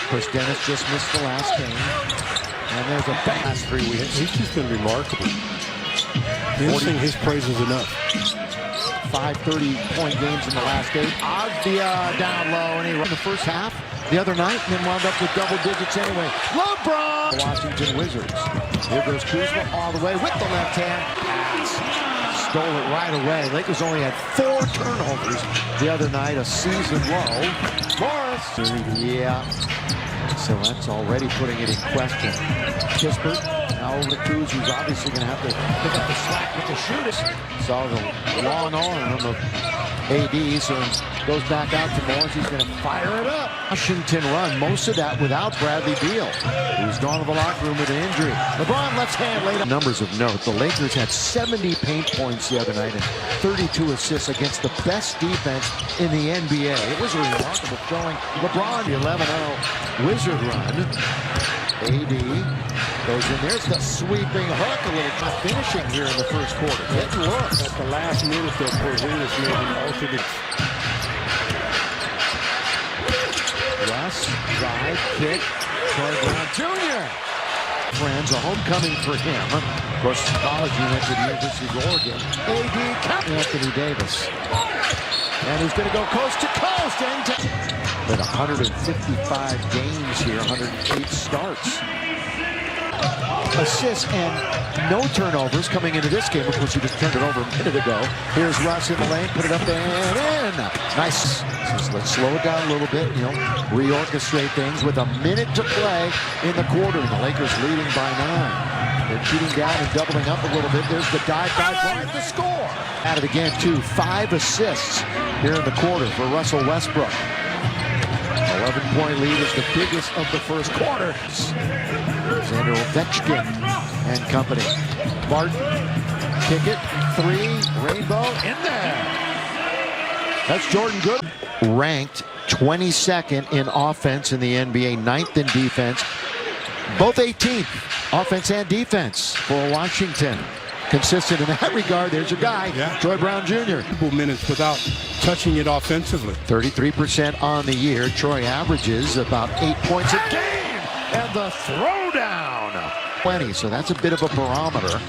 Chris Dennis just missed the last game. And there's a last 3 weeks. He's just been remarkable. His praise is enough. 5 30-point games in the last 8. Avdia down low, and he ran the first half the other night, and then wound up with double digits anyway. LeBron! Washington Wizards. Here goes Kuzma all the way with the left hand. Pass. Stole it right away. Lakers only had 4 turnovers the other night, a season low. Morris. Yeah. So that's already putting it in question. Kispert now over to Kuz, who's obviously going to have to pick up the slack with the shooters. Saw the long arm of AD, so goes back out to Morris. He's going to fire it up. Washington run, most of that without Bradley Beal, who's gone to the locker room with an injury. LeBron left hand laid up. Numbers of note, the Lakers had 70 paint points the other night and 32 assists against the best defense in the NBA. It was a remarkable showing. LeBron, the 11-0 Wizard run. AD goes in. There's the sweeping hook. A little finishing here in the first quarter. It looks At the last minute, though, Porzingis made an alternate. Russ, drive, kick, Troy Brown Jr. Friends, a homecoming for him. Of course, college he went to the University of Oregon. AD, Anthony Davis. And he's going to go coast to coast. With 155 games here, 108 starts. Assists and no turnovers coming into this game. Of course, he just turned it over a minute ago. Here's Russ in the lane, put it up and in. Nice. So let's slow it down a little bit, reorchestrate things with a minute to play in the quarter. And the Lakers leading by 9. They're cheating down and doubling up a little bit. There's the dive by Bryant to score. At it again, too. 5 assists here in the quarter for Russell Westbrook. 11-point lead is the biggest of the first quarter. Xander Ovechkin and company. Barton, kick it, 3, Rainbow, in there. That's Jordan Good. Ranked 22nd in offense in the NBA, 9th in defense. Both 18th, offense and defense for Washington. Consistent in that regard. There's your guy, Troy Brown Jr. Minutes without touching it offensively. 33% on the year. Troy averages about 8 points a game. And the throwdown. 20, so that's a bit of a barometer.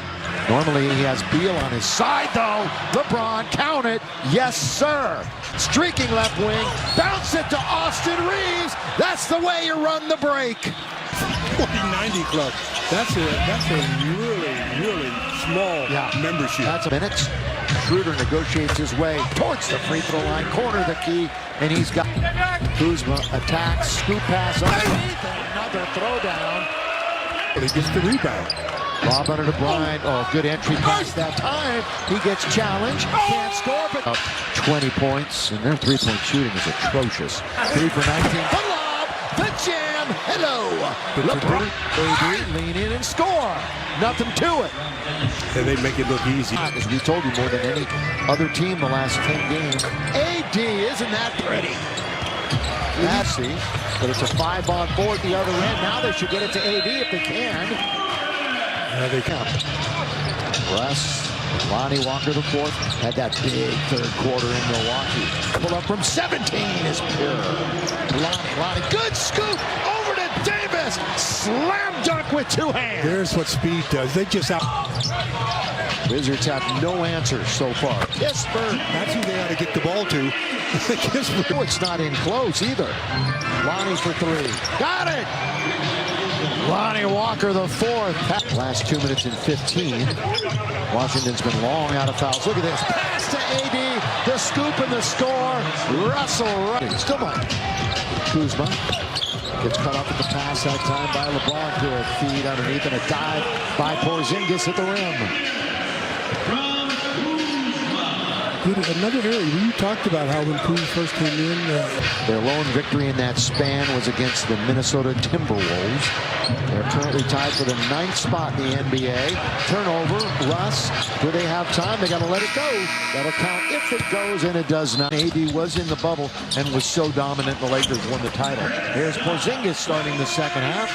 Normally he has Beal on his side, though. LeBron, count it. Yes, sir. Streaking left wing. Bounce it to Austin Reeves. That's the way you run the break. 40-90 club. That's a really small membership. That's a minute. Schroeder negotiates his way towards the free throw line. Corner the key, and he's got Kuzma attacks, scoop pass underneath, and another throwdown. But he gets the rebound. Lob under to Bryant. Oh, good entry pass that time. He gets challenged. Can't score, but 20 points, and their three-point shooting is atrocious. 3 for 19. The lob, the jam. Hello. LeBron, AD, lean in and score. Nothing to it. And they make it look easy. As we told you, more than any other team the last 10 games. AD, isn't that pretty? Nasty, but it's a 5-on-4 at the other end. Now they should get it to AD if they can. They can. Russ, Lonnie Walker the fourth, had that big third quarter in Milwaukee. Pull up from 17 is pure. Lonnie, good scoop over to Davis. Slam dunk with 2 hands. There's what speed does. They just out. Wizards have no answers so far. Kispert. That's who they ought to get the ball to. Kispert. Oh, it's not in close either. Lonnie for 3. Got it. Lonnie Walker the fourth. Last 2 minutes and 15. Washington's been long out of fouls. Look at this. Pass to AD. The scoop and the score. Russell. Still mine. Kuzma gets cut off at the pass that time by LeBron. Good feed underneath and a dive by Porzingis at the rim. Another area you talked about how when Kuz first came in. Their lone victory in that span was against the Minnesota Timberwolves. They're currently tied for the 9th spot in the NBA. Turnover, Russ. Do they have time? They got to let it go. That'll count if it goes, and it does not. AD was in the bubble and was so dominant the Lakers won the title. Here's Porzingis starting the second half.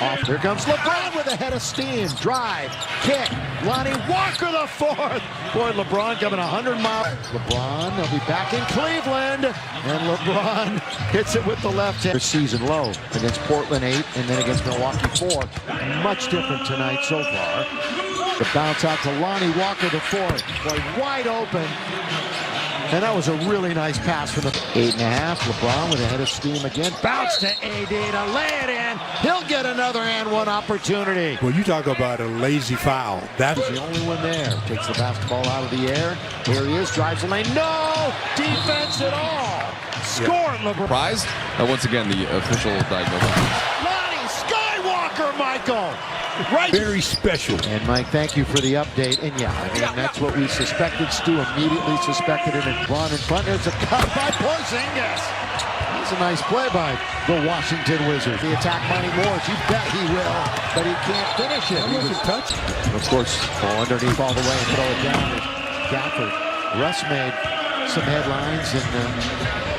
Off. Here comes LeBron with a head of steam. Drive, kick. Lonnie Walker the fourth. Boy, LeBron coming 100 miles. LeBron, they'll be back in Cleveland. And LeBron hits it with the left hand. Season low against Portland 8 and then against Milwaukee 4. Much different tonight so far. The bounce out to Lonnie Walker the fourth. Boy, wide open. And that was a really nice pass from the 8.5. LeBron with a head of steam again. Bounce to AD to lay it in. He'll get another and one opportunity. Well, you talk about a lazy foul. That was the only one there. Takes the basketball out of the air. Here he is, drives the lane. No defense at all. Score, LeBron. Surprised? Once again, the official diagnosis. Lonnie Skywalker, Michael. Right. Very special. And Mike, thank you for the update. And yeah, I mean, that's what we suspected. Stu immediately suspected it. And LeBron in front. There's a cut by Porzingis. That's a nice play by the Washington Wizards. The attack Monty Morris. You bet he will, but he can't finish it. He was touched. Of course, fall underneath all the way and throw it down. Gafford. Russ made some headlines and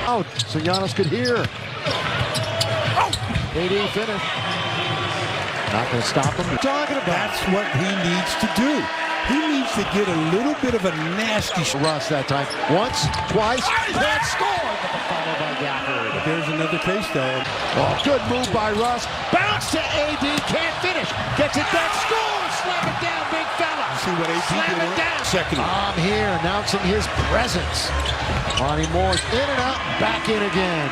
out, so Giannis could hear. AD finished. Not going to stop him. Talking about. That's what he needs to do. He needs to get a little bit of a nasty Russ that time. Once, twice, can't score. Followed by Gafford. There's another case though. Oh, good move by Russ. Bounce to AD, can't finish. Gets it back, scores. Slam it down, big fella. You see what AD Slam did? it down. Second. I'm here announcing his presence. Monty Morris in and out, back in again.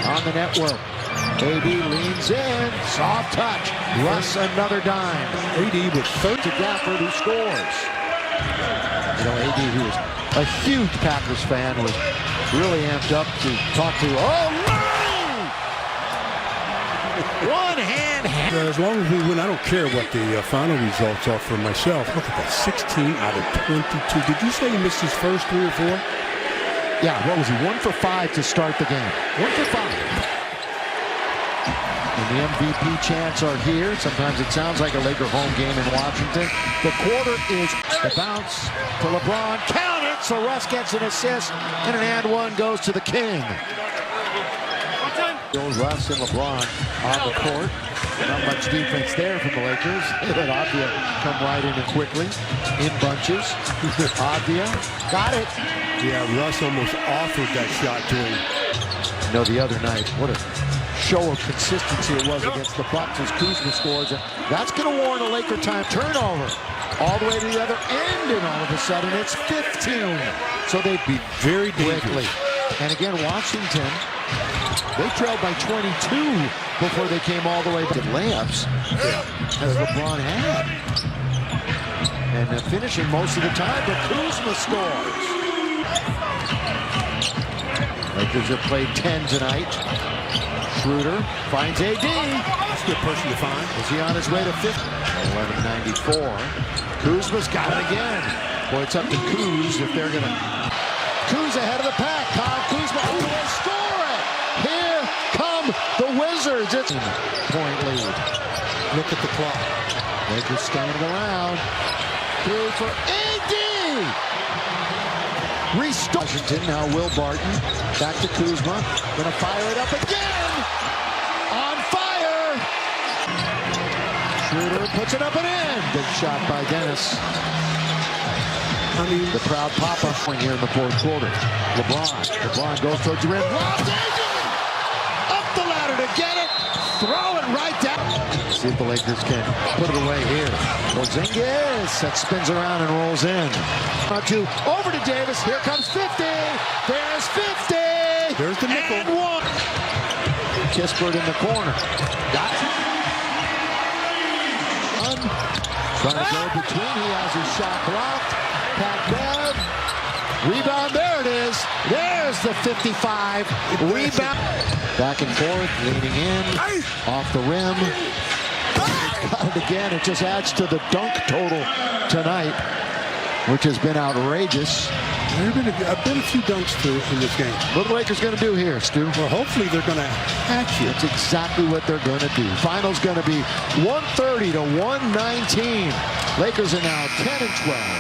On the network. AD leans in, soft touch. Russ another dime. AD with third to Gafford who scores. You know, AD, who is a huge Packers fan, was really amped up to talk to. Oh, Lonnie! One hand. As long as we win, I don't care what the final results are for myself. Look at that, 16 out of 22. Did you say he missed his first 3 or 4? Yeah, what was he? 1 for 5 to start the game. 1 for 5. And the MVP chants are here. Sometimes it sounds like a Laker home game in Washington. The quarter is the bounce to LeBron. Count it! So Russ gets an assist, and an and one goes to the King. Russ and LeBron on the court. Not much defense there from the Lakers. They let Avdia come right in and quickly. In bunches. Avdia got it. Yeah, Russ almost offered that shot to him. You know, the other night, what a show of consistency it was against the Bucks as Kuzma scores. And that's going to warrant a Laker time turnover. All the way to the other end, and all of a sudden it's 15. So they'd be very dangerous. And again, Washington, they trailed by 22 before they came all the way to layups, as LeBron had. And finishing most of the time, but Kuzma scores. Lakers have played 10 tonight. Schroeder finds AD. That's a good person to find. Is he on his way to 50? 11:94. Kuzma's got it again. Boy, it's up to Kuz if they're going to. Kuz ahead of the pack. Kyle Kuzma. Oh, they score it. Here come the Wizards. It's point lead. Look at the clock. Lakers standing around. Through for AD. Restore. Washington, now Will Barton. Back to Kuzma. Gonna fire it up again. On fire. Schroeder puts it up and in. Big shot by Dennis. I mean, the proud pop-up here in the fourth quarter. LeBron goes towards the rim. Robs AD. Up the ladder to get it. Throw it right down. See if the Lakers can put it away here. Porzingis, that spins around and rolls in. Over to Davis. Here comes 50. There's 50. There's the nickel. And one. Kispert in the corner. Got it. Trying to go between. He has his shot blocked. Pat Bev. Rebound. There it is. There's the 55. Rebound. Back and forth. Leaning in. Off the rim. Got it again. It just adds to the dunk total tonight, which has been outrageous. There have been a few dunks in this game. What are the Lakers going to do here, Stu? Well, hopefully they're going to hatch it. That's exactly what they're going to do. Final's going to be 130 to 119. Lakers are now 10 and 12.